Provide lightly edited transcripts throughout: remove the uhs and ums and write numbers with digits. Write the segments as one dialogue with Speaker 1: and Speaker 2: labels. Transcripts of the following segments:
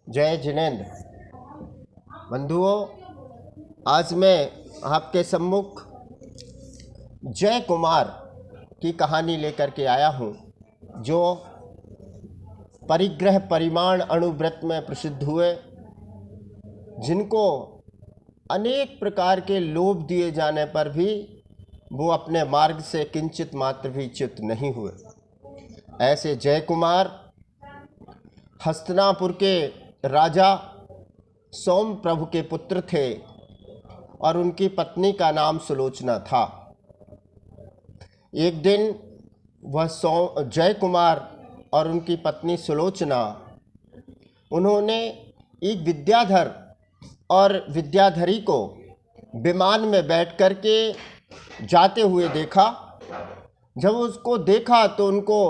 Speaker 1: जय जिनेन्द्र। बंधुओं, आज मैं आपके सम्मुख जय कुमार की कहानी लेकर के आया हूँ, जो परिग्रह परिमाण अणुव्रत में प्रसिद्ध हुए, जिनको अनेक प्रकार के लोभ दिए जाने पर भी वो अपने मार्ग से किंचित मात्र भी च्युत नहीं हुए। ऐसे जय कुमार हस्तिनापुर के राजा सोम प्रभु के पुत्र थे और उनकी पत्नी का नाम सुलोचना था। एक दिन वह जय कुमार और उनकी पत्नी सुलोचना, उन्होंने एक विद्याधर और विद्याधरी को विमान में बैठ कर के जाते हुए देखा। जब उसको देखा तो उनको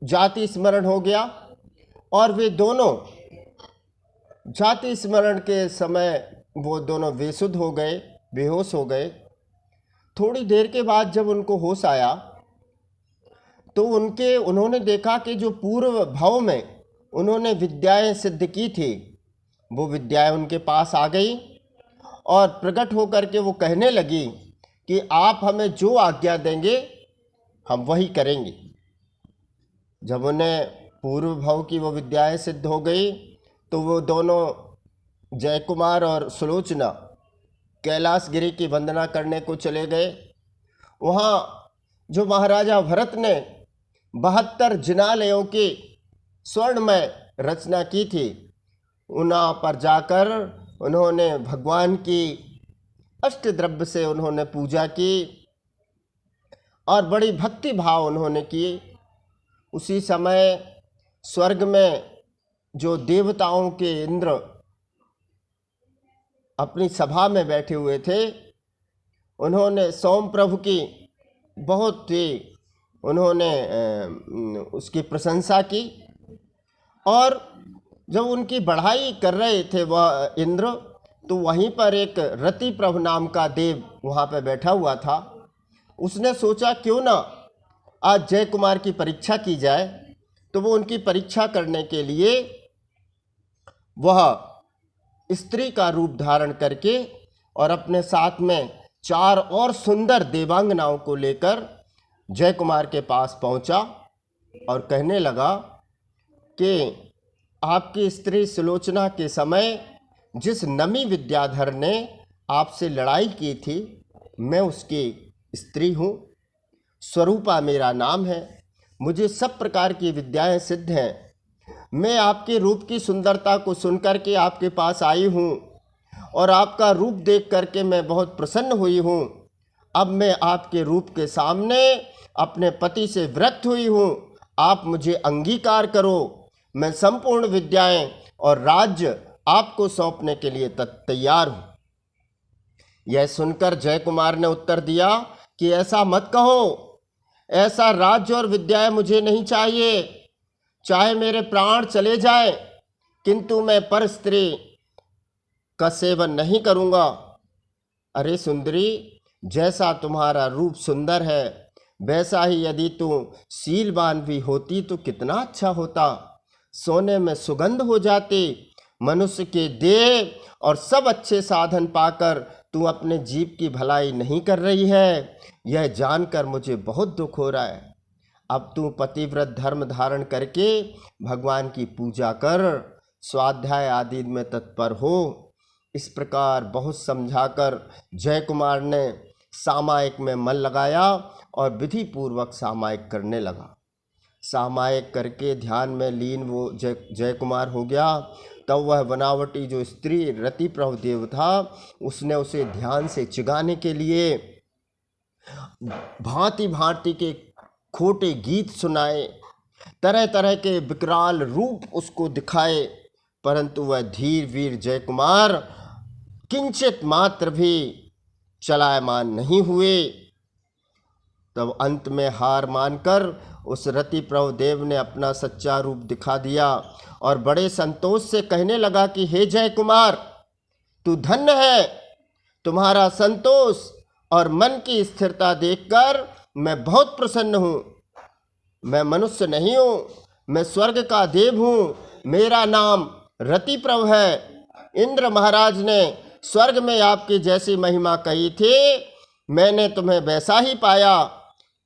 Speaker 1: जाति स्मरण हो गया और वे दोनों जाति स्मरण के समय वो दोनों बेसुध हो गए, बेहोश हो गए। थोड़ी देर के बाद जब उनको होश आया तो उन्होंने देखा कि जो पूर्व भाव में उन्होंने विद्याएं सिद्ध की थी, वो विद्याएं उनके पास आ गई और प्रकट होकर के वो कहने लगी कि आप हमें जो आज्ञा देंगे हम वही करेंगे। जब उन्हें पूर्व भाव की वो विद्याएं सिद्ध हो गई तो वो दोनों जय कुमार और सुलोचना कैलाशगिरी की वंदना करने को चले गए। वहाँ जो महाराजा भरत ने 72 जिनालयों की स्वर्णमय रचना की थी, उन्हां पर जाकर उन्होंने भगवान की अष्टद्रव्य से उन्होंने पूजा की और बड़ी भक्ति भाव उन्होंने की। उसी समय स्वर्ग में जो देवताओं के इंद्र अपनी सभा में बैठे हुए थे, उन्होंने सोम प्रभु की बहुत ही उन्होंने उसकी प्रशंसा की और जब उनकी बढ़ाई कर रहे थे वह इंद्र, तो वहीं पर एक रति प्रभु नाम का देव वहाँ पर बैठा हुआ था। उसने सोचा क्यों ना आज जय कुमार की परीक्षा की जाए। तो वो उनकी परीक्षा करने के लिए वह स्त्री का रूप धारण करके और अपने साथ में 4 और सुंदर देवांगनाओं को लेकर जय कुमार के पास पहुंचा और कहने लगा कि आपकी स्त्री सुलोचना के समय जिस नमी विद्याधर ने आपसे लड़ाई की थी, मैं उसकी स्त्री हूँ। स्वरूपा मेरा नाम है। मुझे सब प्रकार की विद्याएं सिद्ध हैं। मैं आपके रूप की सुंदरता को सुनकर के आपके पास आई हूँ और आपका रूप देख करके मैं बहुत प्रसन्न हुई हूँ। अब मैं आपके रूप के सामने अपने पति से विरक्त हुई हूँ। आप मुझे अंगीकार करो। मैं संपूर्ण विद्याएं और राज्य आपको सौंपने के लिए तैयार हूँ। यह सुनकर जय कुमार ने उत्तर दिया कि ऐसा मत कहो, ऐसा राज्य और विद्याएं मुझे नहीं चाहिए। चाहे मेरे प्राण चले जाए, किंतु मैं पर स्त्री का सेवन नहीं करूँगा। अरे सुंदरी, जैसा तुम्हारा रूप सुंदर है, वैसा ही यदि तू शीलवान भी होती तो कितना अच्छा होता। सोने में सुगंध हो जाती। मनुष्य के देह और सब अच्छे साधन पाकर तू अपने जीव की भलाई नहीं कर रही है। यह जानकर मुझे बहुत दुख हो रहा है। अब तू पतिव्रत धर्म धारण करके भगवान की पूजा कर, स्वाध्याय आदि में तत्पर हो। इस प्रकार बहुत समझाकर जय कुमार ने सामायिक में मन लगाया और विधि पूर्वक सामायिक करने लगा। सामायिक करके ध्यान में लीन वो जय कुमार हो गया। तब वह बनावटी जो स्त्री रति प्रभु देव था, उसने उसे ध्यान से चिगाने के लिए भांति भांति के खोटे गीत सुनाए, तरह तरह के विकराल रूप उसको दिखाए, परंतु वह धीर वीर जय कुमार किंचित मात्र भी चलायमान नहीं हुए। तब अंत में हार मानकर उस रति प्रभु देव ने अपना सच्चा रूप दिखा दिया और बड़े संतोष से कहने लगा कि हे जय कुमार, तू धन्य है। तुम्हारा संतोष और मन की स्थिरता देखकर मैं बहुत प्रसन्न हूँ। मैं मनुष्य नहीं हूँ, मैं स्वर्ग का देव हूँ। मेरा नाम रतिप्रभ है। इंद्र महाराज ने स्वर्ग में आपकी जैसी महिमा कही थी, मैंने तुम्हें वैसा ही पाया।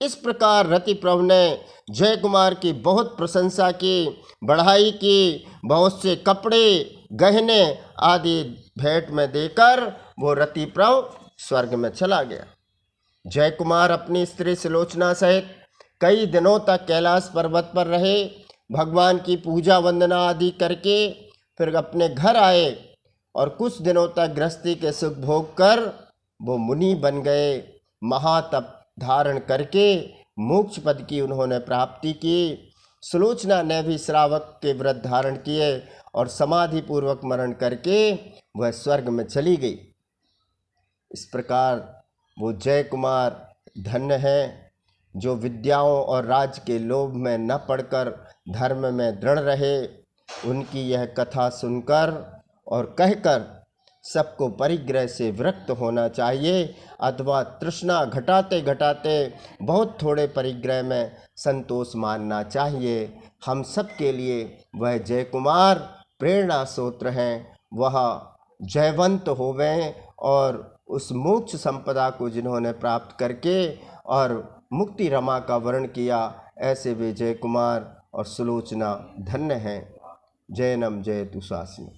Speaker 1: इस प्रकार रतिप्रभ ने जय कुमार की बहुत प्रशंसा की, बढ़ाई की। बहुत से कपड़े, गहने आदि भेंट में देकर वो रतिप्रभ स्वर्ग में चला गया। जय कुमार अपनी स्त्री सुलोचना सहित कई दिनों तक कैलाश पर्वत पर रहे, भगवान की पूजा वंदना आदि करके फिर अपने घर आए और कुछ दिनों तक गृहस्थी के सुख भोग कर वो मुनि बन गए। महातप धारण करके मोक्ष पद की उन्होंने प्राप्ति की। सुलोचना ने भी श्रावक के व्रत धारण किए और समाधि पूर्वक मरण करके वह स्वर्ग में चली गई। इस प्रकार वो जय कुमार धन्य है, जो विद्याओं और राज के लोभ में न पड़कर धर्म में दृढ़ रहे। उनकी यह कथा सुनकर और कहकर सबको परिग्रह से विरक्त होना चाहिए, अथवा तृष्णा घटाते घटाते बहुत थोड़े परिग्रह में संतोष मानना चाहिए। हम सब के लिए वह जय कुमार प्रेरणा सूत्र हैं। वह जयवंत होवें और उस मोक्ष संपदा को जिन्होंने प्राप्त करके और मुक्ति रमा का वर्ण किया, ऐसे वे जय कुमार और सुलोचना धन्य हैं। जय नम जय तु शासनी।